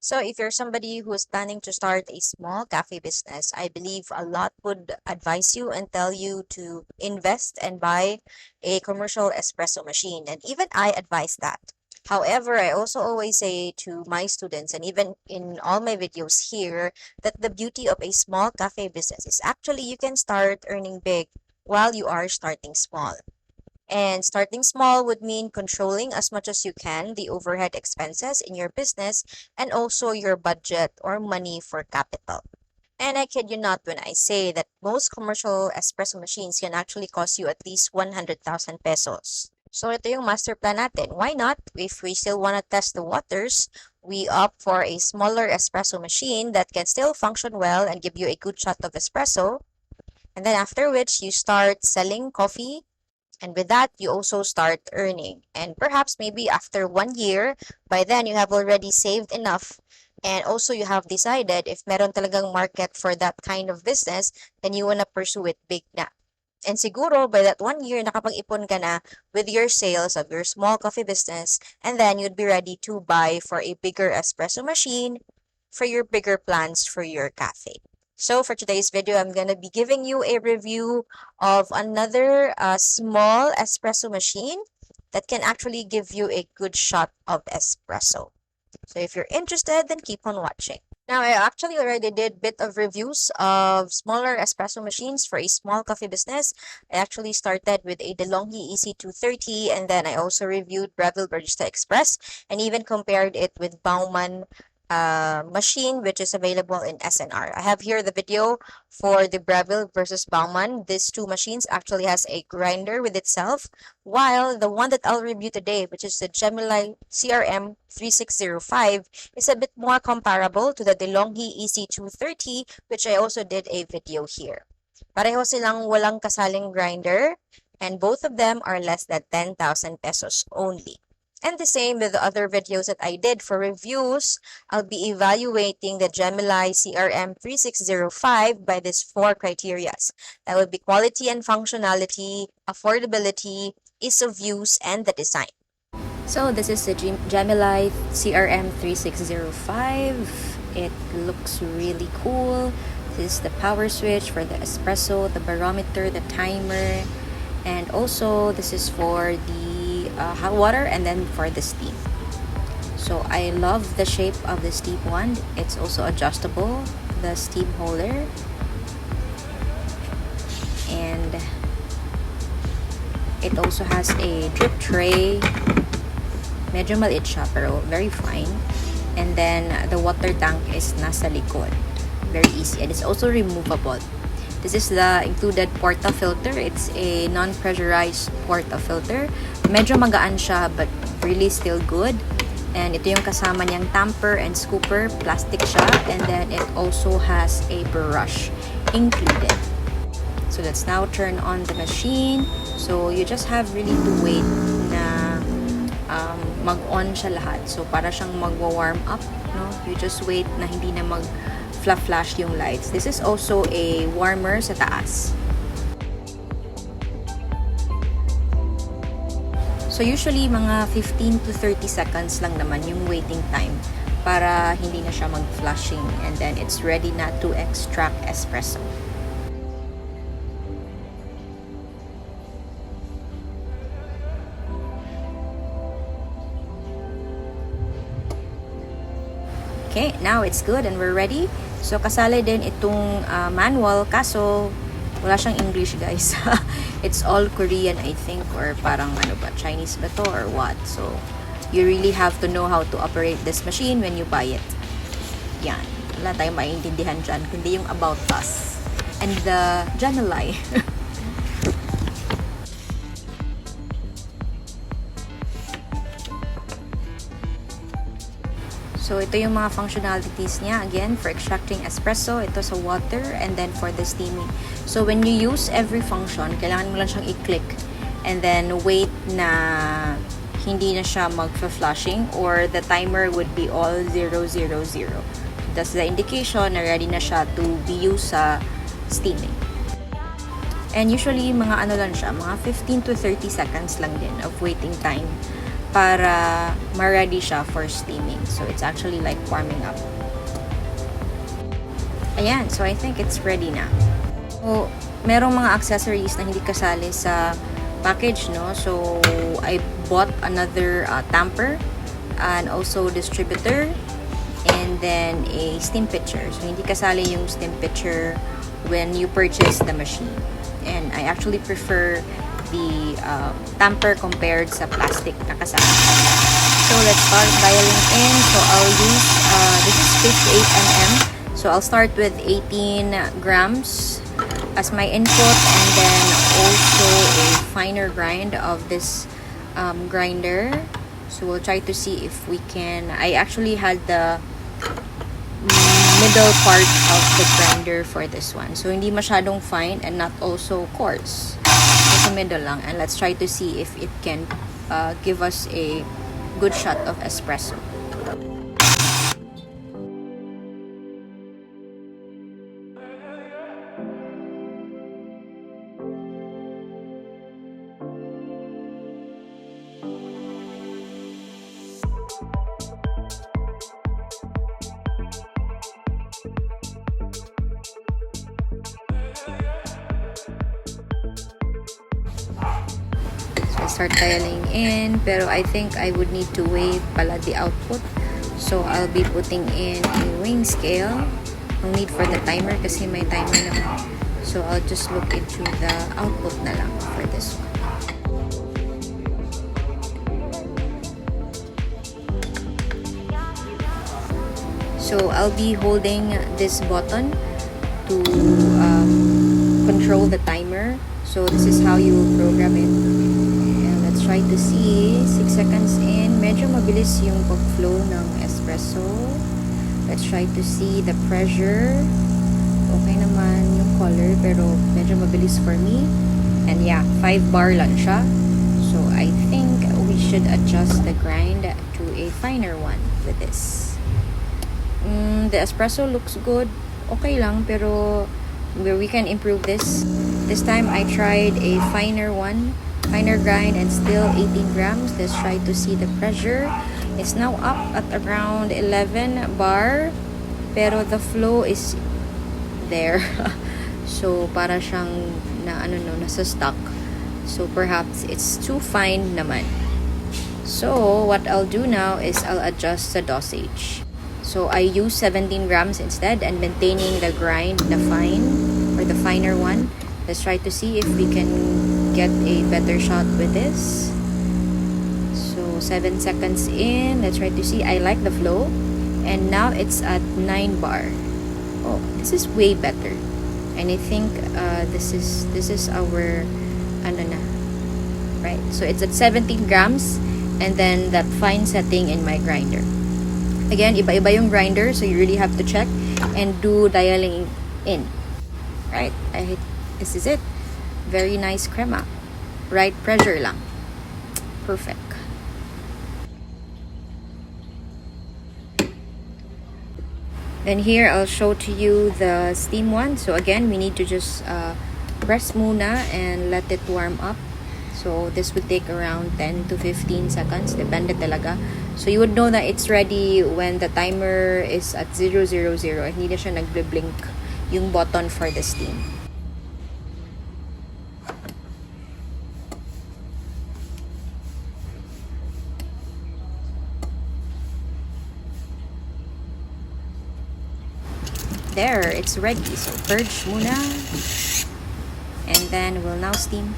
So if you're somebody who is planning to start a small cafe business, I believe a lot would advise you and tell you to invest and buy a commercial espresso machine. And even I advise that. However, I also always say to my students, and even in all my videos here, that the beauty of a small cafe business is actually you can start earning big while you are starting small. And starting small would mean controlling as much as you can the overhead expenses in your business and also your budget or money for capital. And I kid you not when I say that most commercial espresso machines can actually cost you at least 100,000 pesos. So ito yung master plan natin. Why not? If we still want to test the waters, we opt for a smaller espresso machine that can still function well and give you a good shot of espresso. And then after which you start selling coffee. And with that, you also start earning. And perhaps maybe after 1 year, by then you have already saved enough. And also you have decided if meron talagang market for that kind of business, then you wanna pursue it big na. And siguro by that 1 year, nakapag-ipon ka na with your sales of your small coffee business, and then you'd be ready to buy for a bigger espresso machine for your bigger plans for your cafe. So for today's video, I'm going to be giving you a review of another small espresso machine that can actually give you a good shot of espresso. So if you're interested, then keep on watching. Now, I actually already did bit of reviews of smaller espresso machines for a small coffee business. I actually started with a Delonghi EC230, and then I also reviewed Breville Barista Express and even compared it with Bauman machine, which is available in SNR. I have here the video for the Breville versus Bauman. These two machines actually has a grinder with itself, while the one that I'll review today, which is the Gemilai CRM3605, is a bit more comparable to the Delonghi EC230, which I also did a video here. Pareho silang walang kasaling grinder, and both of them are less than 10,000 pesos only. And the same with the other videos that I did for reviews. I'll be evaluating the Gemilai CRM3605 by these 4 criterias. That would be quality and functionality, affordability, ease of use, and the design. So this is the Gemilai CRM3605. It looks really cool. This is the power switch for the espresso, the barometer, the timer, and also this is for the hot water and then for the steam. So I love the shape of the steam one. It's also adjustable, the steam holder, and it also has a drip tray. Medyo maliit siya pero very fine. And then the water tank is nasa likod. Very easy, and it's also removable. This is the included porta-filter. It's a non-pressurized porta-filter. Medyo magaan siya but really still good. And ito yung kasama niyang tamper and scooper. Plastic siya. And then it also has a brush included. So let's now turn on the machine. So you just have really to wait na mag-on siya lahat. So para siyang magwa-warm up, no? You just wait na hindi na flash yung lights. This is also a warmer sa taas. So usually mga 15 to 30 seconds lang naman yung waiting time para hindi na siya mag-flashing, and then it's ready na to extract espresso. Okay, now it's good and we're ready. So kasali din itong manual, kaso wala siyang English, guys. It's all Korean, I think, or parang ano ba, Chinese ba to or what. So you really have to know how to operate this machine when you buy it. Yan, wala tayong maintindihan dyan kundi yung about us and the Gemilai. So, ito yung mga functionalities niya. Again, for extracting espresso, ito sa water, and then for the steaming. So, when you use every function, kailangan mo lang siyang i-click and then wait na hindi na siya mag-flushing or the timer would be all 000. That's the indication na ready na siya to be used sa steaming. And usually, mga ano lang siya, mga 15 to 30 seconds lang din of waiting time para ma-ready siya for steaming. So, it's actually like warming up. Ayan, so I think it's ready na. So, merong mga accessories na hindi kasali sa package, no? So, I bought another tamper and also distributor and then a steam pitcher. So, hindi kasali yung steam pitcher when you purchase the machine. And I actually prefer the tamper compared sa plastic na kasama. So, let's start dialing in. So, I'll use, this is 58 mm. So, I'll start with 18 grams as my input, and then also a finer grind of this grinder. So, we'll try to see if we can, I actually had the middle part of the grinder for this one. So, hindi masyadong fine and not also coarse. Nasa middle lang. And let's try to see if it can give us a good shot of espresso. Start dialing in, pero I think I would need to wait pala the output. So, I'll be putting in a weighing scale. No need for the timer kasi may timer naman. So, I'll just look into the output na lang for this one. So, I'll be holding this button to control the timer. So, this is how you will program it. Try to see 6 seconds in, medyo mabilis yung pag-flow ng espresso. Let's try to see the pressure. Okay naman yung color, pero medyo mabilis for me. And yeah, 5 bar lang siya. So I think we should adjust the grind to a finer one with this. The espresso looks good. Okay lang, pero we can improve this. This time I tried a finer grind and still 18 grams. Let's try to see the pressure. It's now up at around 11 bar, pero the flow is there. So para siyang nasa stock. So perhaps it's too fine naman. So what I'll do now is I'll adjust the dosage. So I use 17 grams instead and maintaining the grind, the fine or the finer one. Let's try to see if we can get a better shot with this. So 7 seconds in. Let's try to see. I like the flow. And now it's at 9 bar. Oh, this is way better. And I think this is our right. So it's at 17 grams and then that fine setting in my grinder. Again, iba-iba yung grinder, so you really have to check and do dialing in. Right? This is it. Very nice crema. Right pressure lang. Perfect. Then here, I'll show to you the steam one. So again, we need to just press muna and let it warm up. So this would take around 10 to 15 seconds. Depende talaga. So you would know that it's ready when the timer is at 000. Hindi na siya nagbe-blink yung button for the steam. There, it's ready. So purge muna. And then we'll now steam.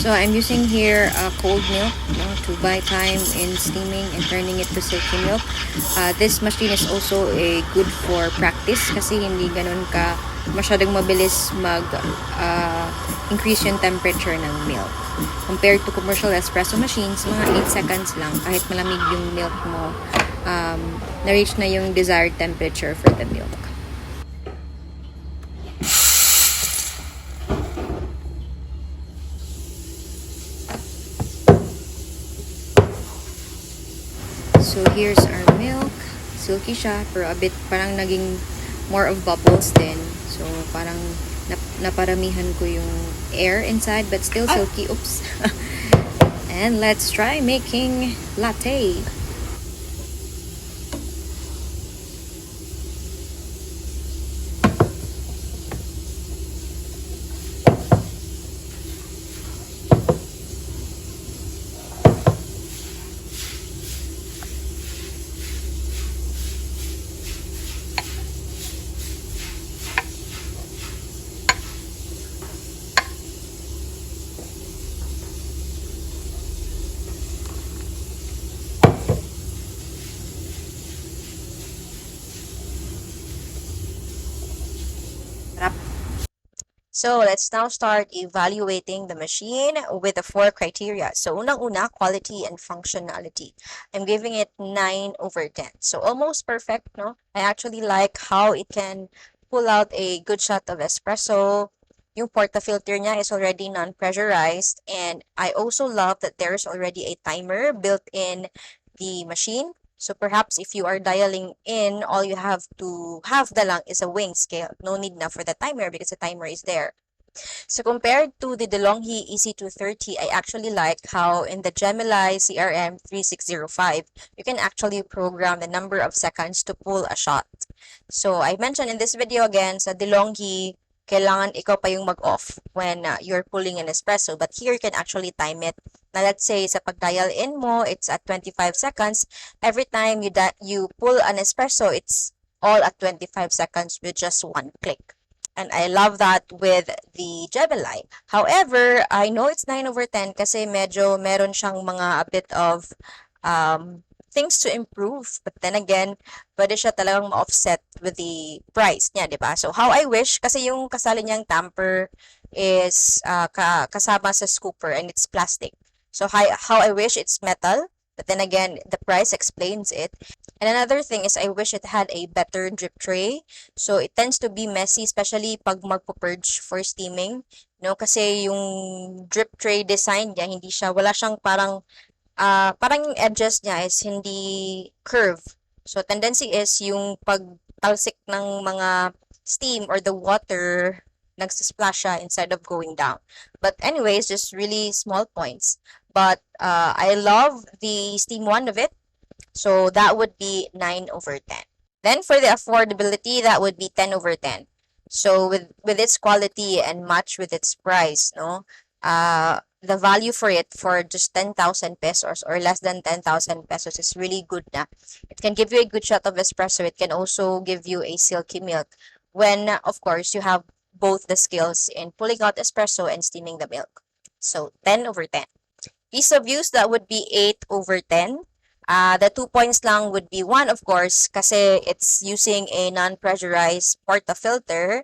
So I'm using here cold milk to buy time in steaming and turning it to silky milk. This machine is also good for practice kasi hindi ganun ka masyadong mabilis increase yung temperature ng milk. Compared to commercial espresso machines, mga 8 seconds lang kahit malamig yung milk mo, na-reach na yung desired temperature for the milk. So here's our milk. Silky siya, pero a bit parang naging more of bubbles din. So parang naparamihan ko yung air inside, but still silky. Oops. And let's try making latte. So let's now start evaluating the machine with the 4 criteria. So unang-una, quality and functionality. I'm giving it 9 over 10. So almost perfect, no? I actually like how it can pull out a good shot of espresso. Yung portafilter niya is already non-pressurized, and I also love that there's already a timer built in the machine. So perhaps if you are dialing in, all you have to have the lang is a weighing scale. No need na for the timer because the timer is there. So compared to the Delonghi EC230, I actually like how in the Gemilai CRM3605, you can actually program the number of seconds to pull a shot. So I mentioned in this video again, sa Delonghi, kailangan ikaw pa yung mag-off when you're pulling an espresso. But here, you can actually time it. Now, let's say, sa pag-dial in mo, it's at 25 seconds. Every time you pull an espresso, it's all at 25 seconds with just one click. And I love that with the Gemini. However, I know it's 9 over 10 kasi medyo meron siyang mga a bit of things to improve. But then again, pwede siya talagang ma-offset with the price niya, di ba? So, how I wish, kasi yung kasali niyang tamper is kasama sa scooper and it's plastic. So, how I wish it's metal. But then again, the price explains it. And another thing is I wish it had a better drip tray. So, it tends to be messy, especially pag magpo-purge for steaming. No, kasi yung drip tray design niya, wala siyang parang yung edges niya is hindi curve. So, tendency is yung pagtalsik ng mga steam or the water, nagsisplash siya instead of going down. But anyways, just really small points. But I love the steam one of it. So, that would be 9 over 10. Then, for the affordability, that would be 10 over 10. So, with its quality and match with its price, no? The value for it for just 10,000 pesos or less than 10,000 pesos is really good na. It can give you a good shot of espresso. It can also give you a silky milk when, of course, you have both the skills in pulling out espresso and steaming the milk. So, 10 over 10. Ease of use, that would be 8 over 10. The 2 points lang would be 1, of course, kasi it's using a non-pressurized portafilter.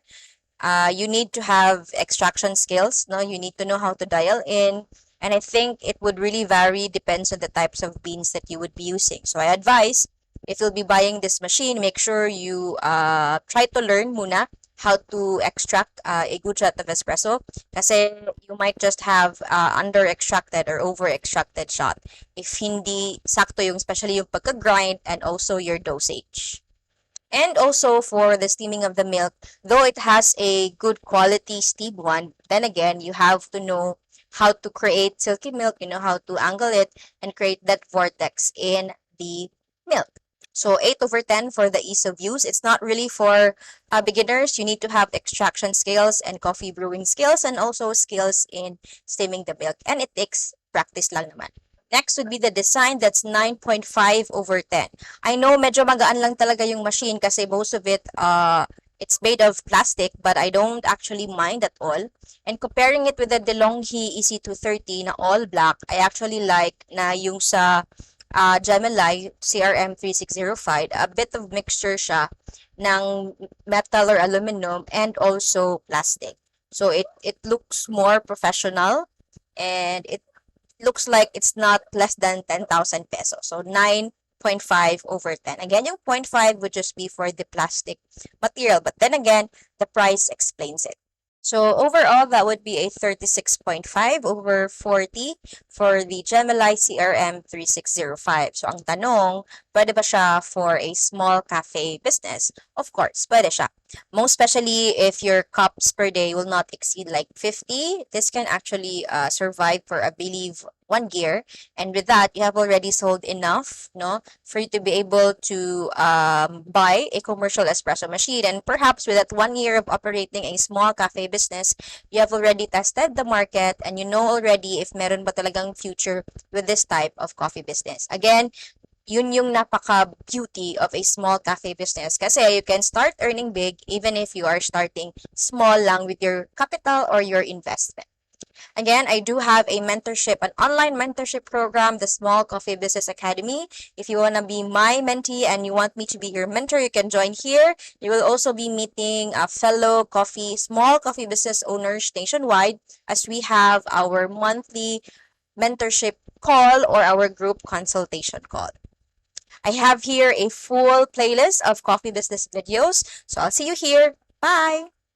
You need to have extraction skills, no? You need to know how to dial in. And I think it would really vary, depends on the types of beans that you would be using. So I advise, if you'll be buying this machine, make sure you try to learn muna how to extract a good shot of espresso. Kasi you might just have under-extracted or over-extracted shot if hindi sakto yung, especially yung pagka-grind and also your dosage. And also for the steaming of the milk, though it has a good quality steamed one, then again, you have to know how to create silky milk, you know how to angle it and create that vortex in the milk. So 8 over 10 for the ease of use. It's not really for beginners. You need to have extraction skills and coffee brewing skills and also skills in steaming the milk. And it takes practice lang naman. Next would be the design. That's 9.5 over 10. I know medyo magaan lang talaga yung machine kasi most of it, it's made of plastic, but I don't actually mind at all. And comparing it with the Delonghi EC230 na all black, I actually like na yung sa Gemilai CRM3605, a bit of mixture siya ng metal or aluminum and also plastic. So it looks more professional and it looks like it's not less than 10,000 pesos. So 9.5 over 10. Again, yung 0.5 would just be for the plastic material. But then again, the price explains it. So overall, that would be a 36.5 over 40 for the Gemilai CRM3605. So ang tanong, pwede ba siya for a small cafe business? Of course, pwede siya. Most especially if your cups per day will not exceed like 50, this can actually survive for, I believe, 1 year. And with that, you have already sold enough, no, for you to be able to buy a commercial espresso machine. And perhaps with that 1 year of operating a small cafe business, you have already tested the market and you know already if meron ba talagang future with this type of coffee business. Again, yun yung napaka-beauty of a small cafe business kasi you can start earning big even if you are starting small lang with your capital or your investment. Again, I do have a mentorship, an online mentorship program, the Small Coffee Business Academy. If you want to be my mentee and you want me to be your mentor, you can join here. You will also be meeting fellow small coffee business owners nationwide as we have our monthly mentorship call or our group consultation call. I have here a full playlist of coffee business videos. So I'll see you here. Bye!